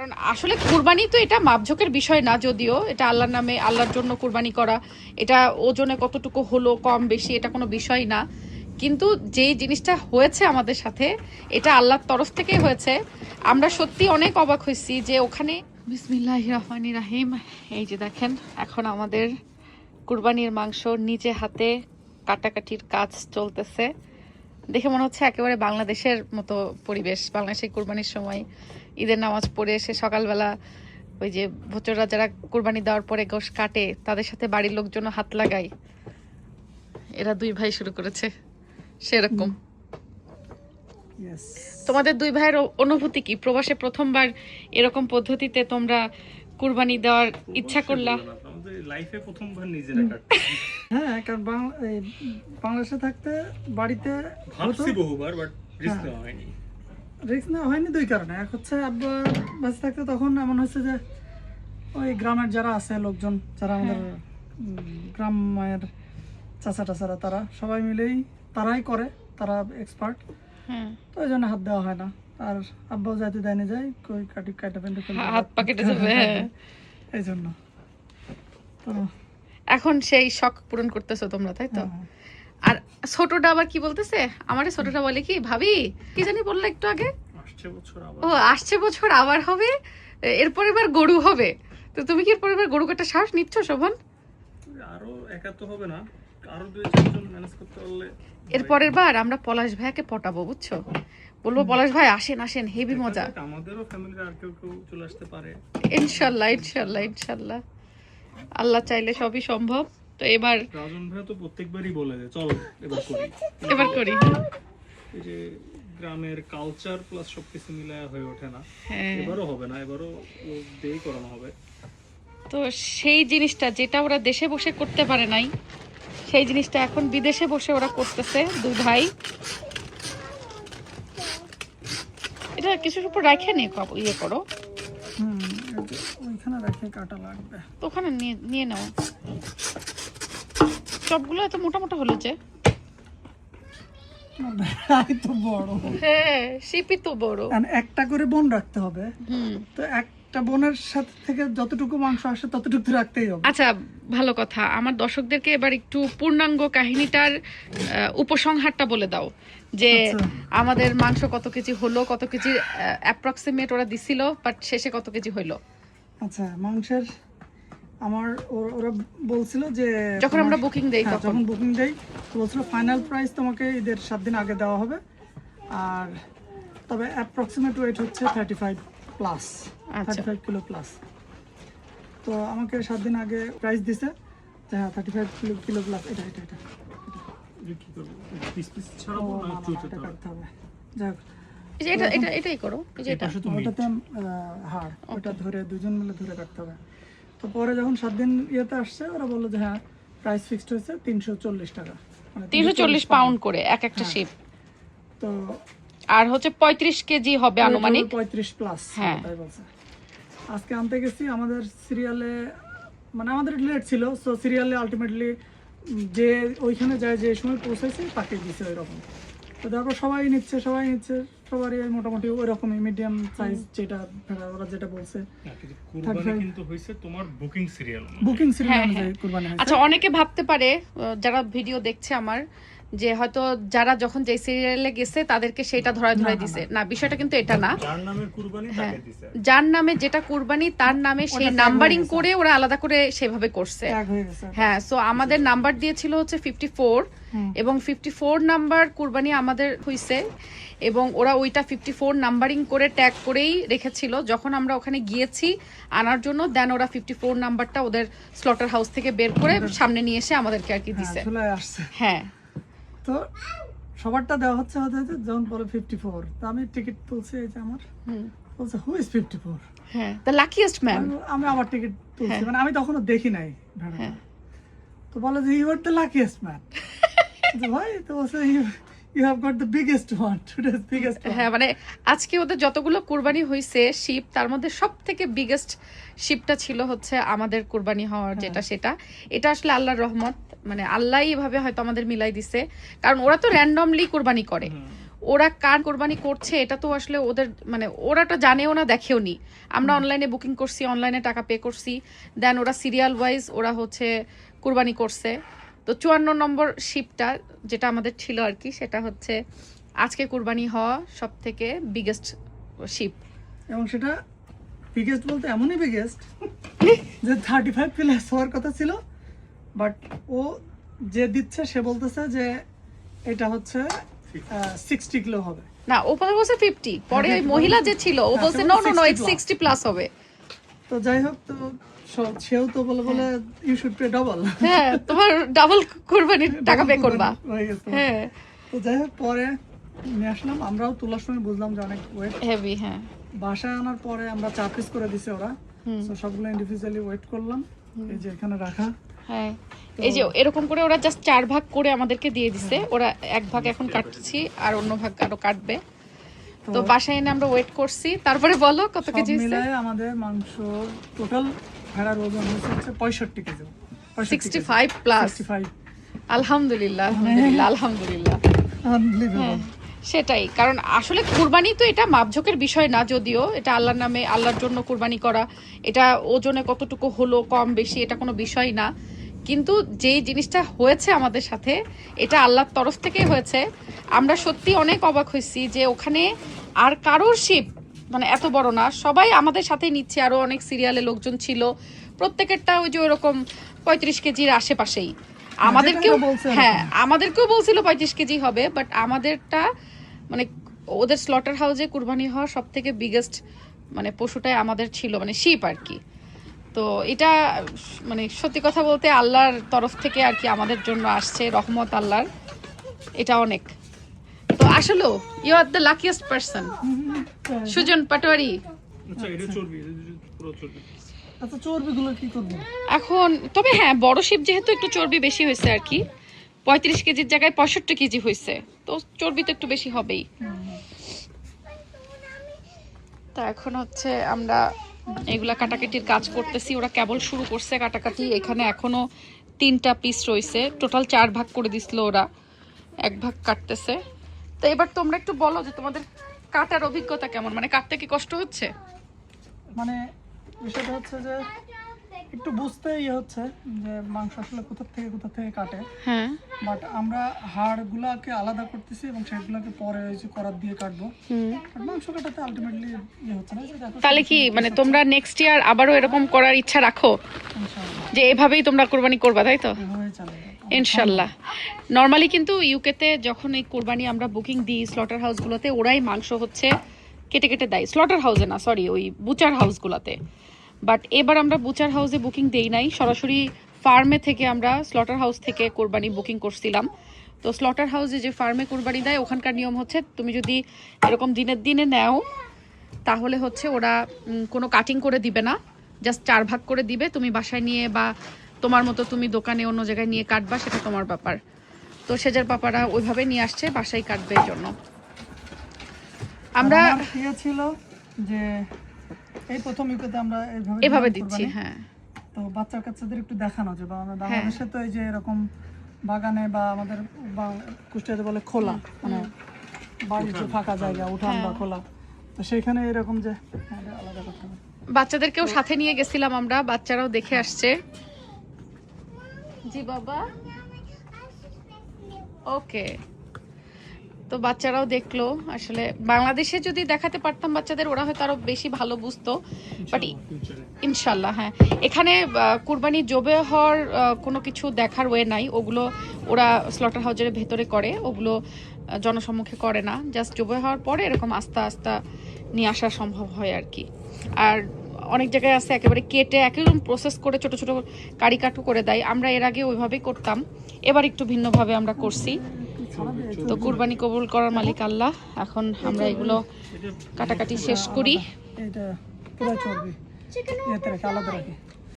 কারণ আসলে কুরবানি তো এটা মাপঝোকের বিষয় না, যদিও এটা আল্লাহর নামে আল্লাহর জন্য কুরবানি করা, এটা ওজনে কতটুকু হলো কম বেশি এটা কোনো বিষয় না। কিন্তু যেই জিনিসটা হয়েছে আমাদের সাথে এটা আল্লাহর তরফ থেকেই হয়েছে। আমরা সত্যি অনেক অবাক হয়েছি যে ওখানে। বিসমিল্লাহির রহমানির রহিম। এই যে দেখেন এখন আমাদের কুরবানির মাংস নিজে হাতে কাটাকাটির কাজ চলতেছে। দেখে মনে হচ্ছে একেবারে বাংলাদেশের মতো পরিবেশ। বাংলাদেশে কুরবানির সময় ঈদের নামাজ পড়ে এসে সকালবেলা ওই যে ভোচররা যারা কুরবানি দেওয়ার পরে গোশ কাটে তাদের সাথে বাড়ির লোকজন হাত লাগায়, এরা দুই ভাই শুরু করেছে সেরকম। তোমাদের দুই ভাইয়ের অনুভূতি কি? প্রবাসে প্রথমবার এরকম পদ্ধতিতে তোমরা কুরবানি দেওয়ার ইচ্ছা করলা? লাইফে প্রথমবার নিজেরা কাটতে। হ্যাঁ, কারণ বাংলাদেশে থাকতে বাড়িতে ভাবছি বহুবার, বাট রিস্ক নেওয়া হয়নি। রিস্ক নেওয়া হয়নি দুই কারণে। এক হচ্ছে আব্বা বাসে থাকতে তখন এমন হচ্ছে যে ওই গ্রামের যারা আছে লোকজন, যারা আমাদের গ্রামের চাচা টাচারা, তারা সবাই মিলেই তারাই করে, তারা এক্সপার্ট, তো ওই জন্য হাত দেওয়া হয় না। আর আব্বাও যাইতে দেয়নি, যায় কই কাটা পেন্টে হাত পা কেটে যাবে, এই জন্য। তো এখন সেই শখ পূরণ করতেছো তোমরা, তাই তো? আর ছোটটা আবার কি বলতেছে? আমারে ছোটটা বলে কি, ভাবি কি জানি বললে একটু আগে, আসছে বছর আবার হবে, এরপর এবার গরু হবে। তো তুমি কি এরপর এবার গরু কাটা শ্বাস নিচ্ছ শোভন? আরো একা তো হবে না, আরো দুই চারজন ম্যানেজ করতে পারলে। এরপরের বার আমরা পলাশ ভাইকে পটাবো, বুঝছো? বলবো পলাশ ভাই আসেন আসেন, হেভি মজা। আমাদেরও ফ্যামিলির আর কেউ চলে আসতে পারে ইনশাআল্লাহ ইনশাআল্লাহ ইনশাআল্লাহ, আল্লাহ চাইলে সবই সম্ভব। তো এবার রাজন ভাই তো প্রত্যেকবারই বলে যে চলো এবার করি। এই যে গ্রামের কালচার প্লাস সবকিছু মিলায় হয়ে ওঠে না, হ্যাঁ এবারও হবে না, এবারও দেই করানো হবে। তো সেই জিনিসটা যেটা ওরা দেশে বসে করতে পারে নাই, সেই জিনিসটা এখন বিদেশে বসে ওরা করতেছে দুই ভাই। এটা কিছুর উপর রাখে নিয়ে ইয়ে করো, ওইখানে রেখে কাটা লাগবে, তো ওখানে নিয়ে নাও। সবগুলো এত মোটা মোটা হলো যে, তো বড়, হ্যাঁ শিপি তো বড়। একটা করে বোন রাখতে হবে, তো একটা বোনের সাথে থেকে যতটুকু মাংস আসে ততটুকু রাখতেই হবে। আচ্ছা ভালো কথা, আমার দর্শকদেরকে এবার একটু পূর্ণাঙ্গ কাহিনীটার উপসংহারটা বলে দাও যে আমাদের মাংস কত কেজি হলো, কত কেজি অ্যাপ্রক্সিমেট ওরা দিছিল, বাট শেষে কত কেজি হলো? আচ্ছা, মাংসের আমার ওরা বলছিল যে যখন আমরা বুকিং দেই, যখন বুকিং দেই বলছিল ফাইনাল প্রাইস তোমাকে ঈদের 7 দিন আগে দেওয়া হবে, আর তবে অ্যাপ্রক্সিমেট ওয়েট হচ্ছে 35 প্লাস, 35 কিলো প্লাস। তো আমাকে 7 দিন আগে প্রাইস দিছে যে হ্যাঁ 35 কিলো প্লাস। এটা এটা এটা কি করব, পিস পিস ছাড়াবো না চুচে কাটতে হবে। যাক, এটা এটা এটাই করো, এই যে এটা ওটাতে হাড়, ওটা ধরে দুজন মিলে ধরে কাটতে হবে। তো পরে যখন 7 দিন ইয়েতে আসছে, ওরা বললো যে হ্যাঁ প্রাইস ফিক্সড হয়েছে 340 টাকা, মানে 340 পাউন্ড করে এক একটা শিপ। তো আর হচ্ছে 35 কেজি হবে আনুমানিক, 35 প্লাস। হ্যাঁ তাই বলছে। আজকে আনতে গেছি, আমাদের সিরিয়ালে মানে আমাদের লেট ছিল, সো সিরিয়ালে আলটিমেটলি যে ওইখানে যায় যে সময় পৌঁছেছে তাকে দিছে ওই রকম। তো তারপর সবাই নিচ্ছে সবারই মোটামুটি ওই রকমই মিডিয়াম সাইজ, যেটা ওরা যেটা বলছে। কুরবানি কিন্তু হইছে তোমার বুকিং সিরিয়াল অনুযায়ী কুরবানি হয়েছে। আচ্ছা অনেকে ভাবতে পারে যারা ভিডিও দেখছে আমার, যে হয়তো যারা যখন যে সিরিয়ালে গেছে তাদেরকে সেটা ধরায় দিছে না, বিষয়টা কিন্তু এটা না। যার নামে কুরবানি তাকে দিছে, যার নামে যেটা কুরবানি তার নামে সেই নাম্বারিং করে ওরা আলাদা করে সেভাবে করছে। হ্যাঁ, সো আমাদের নাম্বার দিয়েছিল হচ্ছে 54, এবং 54 নাম্বার কুরবানি আমাদের হইছে, এবং ওরা ওইটা 54 নাম্বারিং করে ট্যাগ করেই রেখেছিল। যখন আমরা ওখানে গিয়েছি আনার জন্য, দেন ওরা 54 নাম্বারটা ওদের স্লটার হাউস থেকে বের করে সামনে নিয়ে এসে আমাদেরকে আর কি দিছে। হ্যাঁ, তো সবারটা দেওয়া হচ্ছে যখন বলে 54, তো আমি টিকিট তুলছি, এই যে আমার বলছে হু ইজ 54, হ্যাঁ দ্য লাকিয়েস্ট ম্যান। আমি আমার টিকিট তুলছি, মানে আমি তখনো দেখি নাই ভেড়াটা। তো বলে যে you are the luckiest man. ভাই তো বলছে you have got the biggest one, today's biggest one. হ্যাঁ, মানে আজকে ওদের যতগুলো কুরবানি হয়েছে শিপ, তার মধ্যে সবথেকে বিগেস্ট শিপটা ছিল হচ্ছে আমাদের কুরবানি হওয়ার যেটা, সেটা এটা আসলে আল্লাহর রহমত, মানে আল্লাহই এভাবে হয়তো আমাদের মিলাই দিছে। কারণ ওরা তো র্যান্ডমলি কুরবানি করে, ওরা কার কোরবানি করছে এটা তো আসলে ওদের মানে ওরা তো জানেও না দেখেও নি। আমরা অনলাইনে বুকিং করছি, অনলাইনে টাকা পে করছি, দেন ওরা সিরিয়াল ওয়াইজ ওরা হচ্ছে কোরবানি করছে। তো 54 নম্বর শিপটা যেটা আমাদের ছিল আর কি, সেটা হচ্ছে আজকে কোরবানি হওয়া সব থেকে বিগেস্ট শিপ। এবং সেটা বিগেস্ট বলতে এমনই বিগেস্ট যে 35 প্লাস হওয়ার কথা ছিল, বাট ও যে দিচ্ছে সে বলতেছে যে এটা হচ্ছে 60 কিলো হবে। না, ও বলছে 50, পরে ওই মহিলা যে ছিল ও বলছে নো নো নো, 60 প্লাস হবে। তো যাই হোক, তো সেও তো বলে ইউ শুড পে ডাবল। হ্যাঁ, তোমার ডাবল কোরবানির টাকা পে করবা। হ্যাঁ, তো যাই হোক, পরে নিয়ে আসলাম। আমরাও তোলার সময় বুঝলাম যে অনেক ওয়েট হেভি। হ্যাঁ, বাসায় আনার পরে আমরা 4 পিস করে দিছে ওরা, তো সবগুলো ইন্ডিভিজুয়ালি ওয়েট করলাম, এই যে এখানে রাখা। হ্যাঁ, এই যে এরকম করে ওরা জাস্ট 4 ভাগ করে আমাদেরকে দিয়ে দিছে। ওরা এক ভাগ এখন কাটছি আর অন্য ভাগ আরো কাটবে। তো বাসায় এনে আমরা ওয়েট করছি। তারপরে বলো কত সব কেজি হইছে? মিলায় আমাদের মাংস টোটাল ভেড়ার ওজন হচ্ছে 65 কেজি। 65 প্লাস। 65। আলহামদুলিল্লাহ, আলহামদুলিল্লাহ, আলহামদুলিল্লাহ। আনবিলিভেবল। সেটাই, কারণ আসলে কুরবানি তো এটা মাপঝোকের বিষয় না, যদিও এটা আল্লাহর নামে আল্লাহর জন্য কুরবানি করা, এটা ওজনে কতটুকু হলো কম বেশি এটা কোনো বিষয় না। কিন্তু যেই জিনিসটা হয়েছে আমাদের সাথে, এটা আল্লাহর তরফ থেকেই হয়েছে। আমরা সত্যি অনেক অবাক হয়েছি যে ওখানে আর কারোর শিপ মানে এত বড় না, সবাই আমাদের সাথে নিচ্ছে। আরো অনেক সিরিয়ালে লোকজন ছিল, প্রত্যেকেরটা ওই যে ওরকম 35 কেজির আশেপাশেই। আমাদেরকেও হ্যাঁ, আমাদেরকেও বলছিল 35 কেজি হবে, বাট আমাদেরটা মানে ওদের স্লটার হাউসে কুরবানি হওয়া সব থেকে বিগেস্ট মানে পশুটাই আমাদের ছিল, মানে শিপ আর কি। তো এটা মানে সত্যি কথা বলতে আল্লাহর তরফ থেকে আর কি আমাদের জন্য আসছে, রহমত আল্লাহর, এটা অনেক। তো আসলে you are the luckiest person Sujan Patwari. আচ্ছা, এটা চর্বি, পুরো চর্বি। আচ্ছা, চর্বিগুলো কি করব এখন? তবে হ্যাঁ, বড় শিপ যেহেতু একটু চর্বি বেশি হয়েছে আর কি, 35 কেজির জায়গায় 65 কেজি হয়েছে, তো চর্বি তো একটু বেশি হবেই। তা এখন হচ্ছে আমরা এগুলা কাটাকাটির কাজ করতেছি। ওরা কেবল শুরু করছে কাটাকাটি। এখানে এখনো 3টা পিস রয়েছে, টোটাল 4 ভাগ করে দিছিল ওরা, 1 ভাগ কাটতেছে। তো এবার তোমরা একটু বলো যে তোমাদের কাটার অভিজ্ঞতা কেমন, মানে কাটতে কি কষ্ট হচ্ছে? মানে বিষয়টা হচ্ছে যে একটু বুঝতে হচ্ছে যে মাংস আসলে কোথা থেকে কাটে। হ্যাঁ, বাট আমরা হাড়গুলাকে আলাদা করতেছি এবং সেগুলোকে পরে ওই যে করাত দিয়ে কাটবো। বাট মাংস কাটাতে আলটিমেটলি হচ্ছে না। তাহলে কি মানে তোমরা নেক্সট ইয়ার আবারও এরকম করার ইচ্ছা রাখো যে এভাবেই তোমরা কোরবানি করবা, তাই তো? ইনশাল্লাহ। নর্মালি কিন্তু ইউকেতে যখন এই কোরবানি আমরা বুকিং দিই স্লটার হাউসগুলোতে, ওরাই মাংস হচ্ছে কেটে কেটে দেয়। স্লটার হাউসে না, সরি, ওই বুচার হাউসগুলোতে। বাট এবার আমরা বুচার হাউসে বুকিং দেই নাই, সরাসরি ফার্মে থেকে আমরা স্লটার হাউস থেকে কোরবানি বুকিং করছিলাম। তো স্লটার হাউসে যে ফার্মে কোরবানি দেয় ওখানকার নিয়ম হচ্ছে তুমি যদি এরকম দিনের দিনে নেও তাহলে হচ্ছে ওরা কোনো কাটিং করে দিবে না, জাস্ট 4 ভাগ করে দিবে। তুমি বাসায় নিয়ে বা তোমার মতো তুমি দোকানে অন্য জায়গায় নিয়ে কাটবা, সেটা তোমার ব্যাপার। তো সেজার পাপারা ওইভাবে নিয়ে আসছে, বাসায় কাটবে এই জন্য। আমরা ছিল যে এই প্রথম ইউকেতে আমরা এভাবে দিচ্ছি। হ্যাঁ, তো বাচ্চাদের একটু দেখানো যে বাংলাদেশে তো এই যে এরকম বাগানে বা আমাদের কুষ্টিয়াতে বলে খোলা, মানে বাড়ির যে ফাঁকা জায়গা উঠান বা খোলা, তো সেখানে এরকম যে আলাদা করতে হবে। বাচ্চাদেরকেও সাথে নিয়ে গেছিলাম আমরা, বাচ্চারাও দেখে আসছে। জি বাবা, ওকে। তো বাচ্চারাও দেখলো। আসলে বাংলাদেশে যদি দেখাতে পারতাম বাচ্চাদের, ওরা হয়তো আরো বেশি ভালো বুঝতো। বাট ইনশাল্লাহ হ্যাঁ, এখানে কুরবানি জবে হওয়ার কোনো কিছু দেখার ওয়ে নাই, ওগুলো ওরা স্লটার হাউসের ভেতরে করে, ওগুলো জনসম্মুখে করে না। জাস্ট জবে হওয়ার পরে এরকম আস্তে আস্তে নিয়ে আসা সম্ভব হয় আর কি। আর অনেক জায়গায় আছে একেবারে কেটে একদম প্রসেস করে ছোট ছোট কাটু করে দেয়। আমরা এর আগে ওইভাবেই করতাম, এবার একটু ভিন্নভাবে আমরা করছি। তো কুরবানি কবুল করার মালিক আল্লাহ। এখন আমরা এগুলো কাটাকাটি শেষ করি। এটা পুরো চর্বি এতে রাখি, আলাদা রাখি।